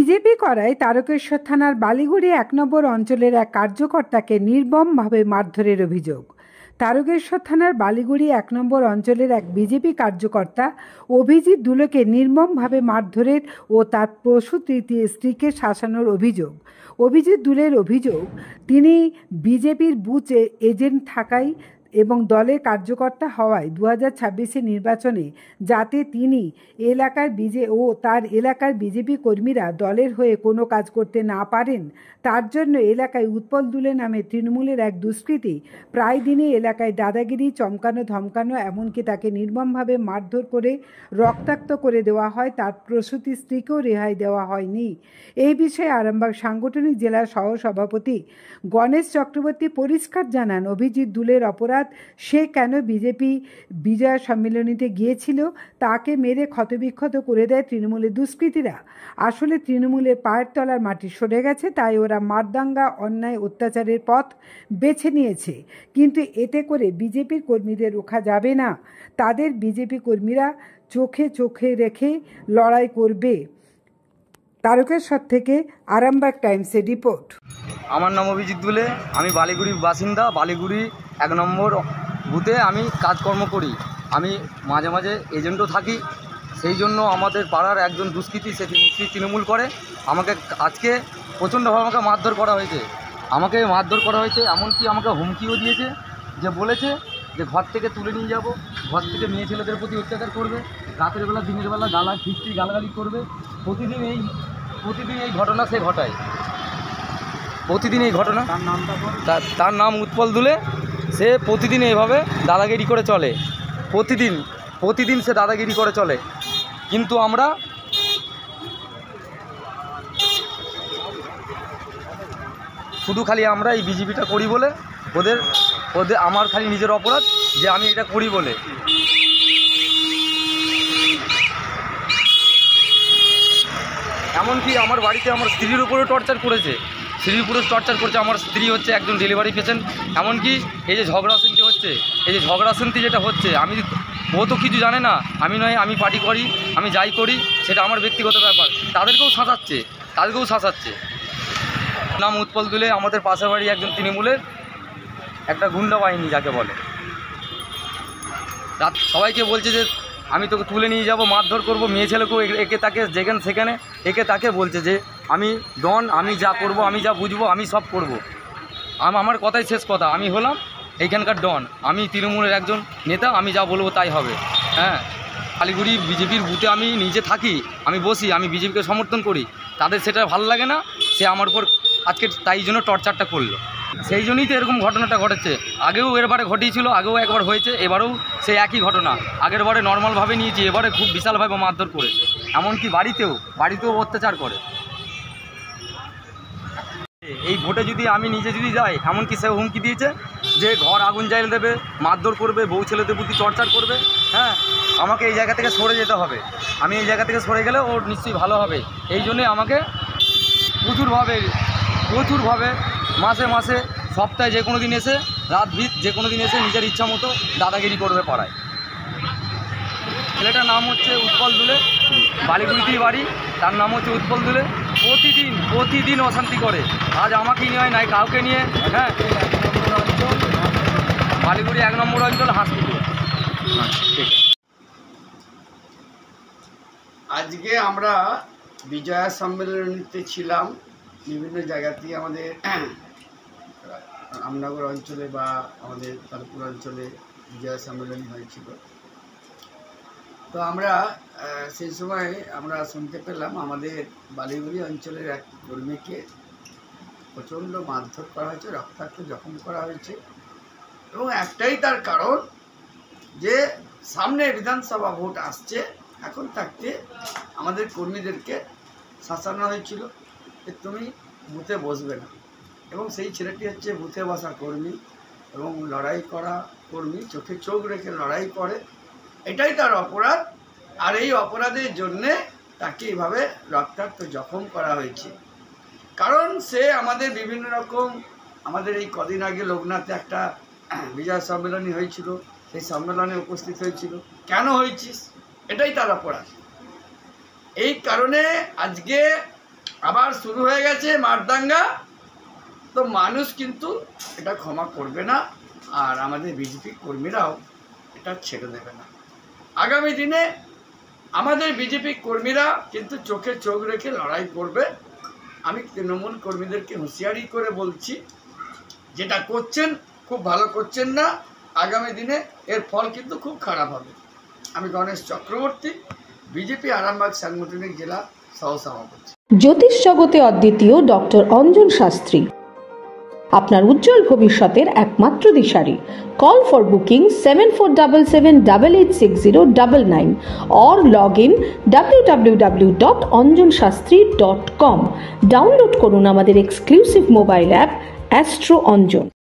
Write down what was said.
BJP করায় তারকেশ্বর থানার বালিগুড়ি ১ নম্বর অঞ্চলের এক কার্যকর্তাকে নির্মমভাবে মারধরের অভিযোগ। তারকেশ্বর থানার বালিগুড়ি ১ নম্বর অঞ্চলের এক বিজেপি কার্যকর্তা অভিজিৎ দুলেকে নির্মমভাবে মারধরের ও তার প্রসূতি স্ত্রীকে শাসানোর অভিযোগ। অভিজিৎ দুলের অভিযোগ, তিনি বিজেপির বুথ এজেন্ট থাকায় এবং দলের কার্যকর্তা হওয়ায় 2026 নির্বাচনে যাতে তিনি তার এলাকার বিজেপি কর্মীরা দলের হয়ে কোনো কাজ করতে না পারেন, তার জন্য এলাকায় উৎপল দুলে নামে তৃণমূলের এক দুষ্কৃতী প্রায় দিনই এলাকায় দাদাগিরি, চমকানো ধমকানো, এমনকি তাকে নির্মমভাবে মারধর করে রক্তাক্ত করে দেওয়া হয়। তার প্রসূতি স্ত্রীকেও রেহাই দেওয়া হয়নি। এই বিষয়ে আরামবাগ সাংগঠনিক জেলার সহসভাপতি গণেশ চক্রবর্তী পরিষ্কার জানান, অভিজিৎ দুলের অপরাধ, সে কেন বিজেপি বিজয় সম্মেলনীতে গিয়েছিল তাকে মেরে ক্ষতবিক্ষত করে দেয় তৃণমূলের দুষ্কৃতীরা। আসলে তৃণমূলের পায়ের তলার মাটি সরে গেছে, তাই ওরা মারদাঙ্গা, অন্যায়, অত্যাচারের পথ বেছে নিয়েছে। কিন্তু এতে করে বিজেপির কর্মীদের রোখা যাবে না। তাদের বিজেপি কর্মীরা চোখে চোখে রেখে লড়াই করবে। তারকেশ্বর থেকে আরামবাগ টাইমসের রিপোর্ট। আমার নাম অভিজিৎ দুলে, আমি বালিগুড়ির বাসিন্দা। বালিগুড়ি 1 নম্বর বুথে আমি কাজকর্ম করি। আমি মাঝে মাঝে এজেন্টও থাকি। সেই জন্য আমাদের পাড়ার একজন দুষ্কৃতী, সে তৃণমূল করে, আমাকে আজকে প্রচণ্ডভাবে আমাকে মারধর করা হয়েছে। এমনকি আমাকে হুমকিও দিয়েছে, যে বলেছে যে ঘর থেকে তুলে নিয়ে যাব, ঘর থেকে মেয়ে ছেলেদের প্রতি অত্যাচার করবে, রাতের বেলা দিনের বেলা গালাগালি করবে। প্রতিদিন এই ঘটনা সে ঘটায়। প্রতিদিন এই ঘটনা। তার নাম উৎপল দুলে। সে প্রতিদিন এইভাবে দাদাগিরি করে চলে। প্রতিদিন সে দাদাগিরি করে চলে। কিন্তু আমরা শুধু খালি আমরা এই বিজেপিটা করি বলে ওদের আমার খালি নিজের অপরাধ যে আমি এটা করি বলে। এমনকি আমার বাড়িতে আমার স্ত্রীর উপরেও টর্চার করেছে। আমার স্ত্রী হচ্ছে একজন ডেলিভারি পেশেন্ট। এমনকি এই যে ঝগড়াশুন্তি যেটা হচ্ছে, ও তো কিছু জানে না। আমি পার্টি করি, আমি যাই করি, সেটা আমার ব্যক্তিগত ব্যাপার। তাদেরকেও শাসাচ্ছে। নাম উৎপল দুলে, আমাদের পাশের বাড়ি একজন তৃণমূলের একটা গুন্ডা বাহিনী যাকে বলে। সবাইকে বলছে যে আমি তোকে তুলে নিয়ে যাব, মারধর করব, মেয়ে ছেলেকেও একে তাকে বলছে যে আমি ডন, আমি যা করব, আমি যা বুঝবো, আমি সব করব। আমার কথাই শেষ কথা, আমি হলাম এইখানকার ডন, আমি তৃণমূলের একজন নেতা, আমি যা বলবো তাই হবে। হ্যাঁ, বালিগুড়ি বিজেপির বুথে আমি নিজে থাকি, আমি বসি, আমি বিজেপিকে সমর্থন করি। তাদের সেটা ভালো লাগে না, সে আমার উপর আজকে তাই জন্য টর্চারটা করলো। সেই জন্যই তো এরকম ঘটনাটা ঘটেছে। আগেও এবারে ঘটিয়েছিল, আগেও একবার হয়েছে, এবারেও সেই একই ঘটনা। আগের বারে নর্মালভাবে নিয়েছি, এবারে খুব বিশালভাবে মারধর করেছে। এমনকি বাড়িতেও অত্যাচার করে। এই ভোটে যদি আমি নিজে যাই, এমনকি সে হুমকি দিয়েছে যে ঘর আগুন জ্বালিয়ে দেবে, মারধর করবে, বউ ছেলেদের প্রতি টর্চার করবে। হ্যাঁ, আমাকে এই জায়গা থেকে সরে যেতে হবে। আমি এই জায়গা থেকে সরে গেলে ওর নিশ্চয়ই ভালো হবে। এই জন্যে আমাকে প্রচুরভাবে মাসে সপ্তাহে যে কোনো দিন এসে, যে কোনো দিন এসে নিজের ইচ্ছা মতো দাদাগিরি করবে পাড়ায়। ছেলেটার নাম হচ্ছে উৎপল দুলে, বালিগুড়িতেই বাড়ি। তার নাম হচ্ছে উৎপল দুলে। প্রতিদিন অশান্তি করে। আজ আমাকে নিয়ে নাই, কাউকে নিয়ে। হ্যাঁ, বালিগুড়ি 1 নম্বর অঞ্চল, হাসপাতাল। আজকে আমরা বিজয়া সম্মেলনীতে ছিলাম। বিভিন্ন জায়গাতে আমাদের রামনগর অঞ্চলে বা আমাদের তারপুর অঞ্চলে বিজয়া সম্মেলনী হয়েছিল। তো আমরা সেই সময় আমরা শুনতে পেলাম আমাদের বালিগুড়ি অঞ্চলের এক কর্মীকে প্রচণ্ড মারধর করা হয়েছে, রক্তাক্ত জখম করা হয়েছে। এবং একটাই তার কারণ যে সামনে বিধানসভা ভোট আসছে, এখন থাকতে আমাদের কর্মীদেরকে শাসানো হয়েছিল যে তুমি বুথে বসবে না। এবং সেই ছেলেটি হচ্ছে বুথে বসা কর্মী এবং লড়াই করা কর্মী, চোখে চোখ রেখে লড়াই করে। এটাই তার অপরাধ। আর এই অপরাধের জন্যে তাকে এইভাবে রক্তাক্ত জখম করা হয়েছে। কারণ সে আমাদের বিভিন্ন রকম, আমাদের এই কদিন আগে লোকনাথে একটা বিজয় সম্মেলনী হয়েছিল, সেই সম্মেলনে উপস্থিত হয়েছিল। কেন হয়েছিস, এটাই তার অপরাধ। এই কারণে আজকে আবার শুরু হয়ে গেছে মারদাঙ্গা। তো মানুষ কিন্তু এটা ক্ষমা করবে না, আর আমাদের বিজেপি কর্মীরাও এটা ছেড়ে দেবে না। আগামী দিনে আমাদের বিজেপি কর্মীরা কিন্তু চোখে চোখ রেখে লড়াই করবে। আমি তৃণমূল কর্মীদেরকে হুঁশিয়ারি করে বলছি, যেটা করছেন খুব ভালো করছেন না, আগামী দিনে এর ফল কিন্তু খুব খারাপ হবে। আমি গণেশ চক্রবর্তী, বিজেপি আরামবাগ সাংগঠনিক জেলা সহসভাপতি। জ্যোতিষ জগতে অদ্বিতীয় ডক্টর অঞ্জন শাস্ত্রী আপনার উজ্জ্বল ভবিষ্যতের একমাত্র দিশারি। Call for booking 7477886099 or log in www.anjanshastri.com। Download করুন আমাদের exclusive mobile app Astro Anjan.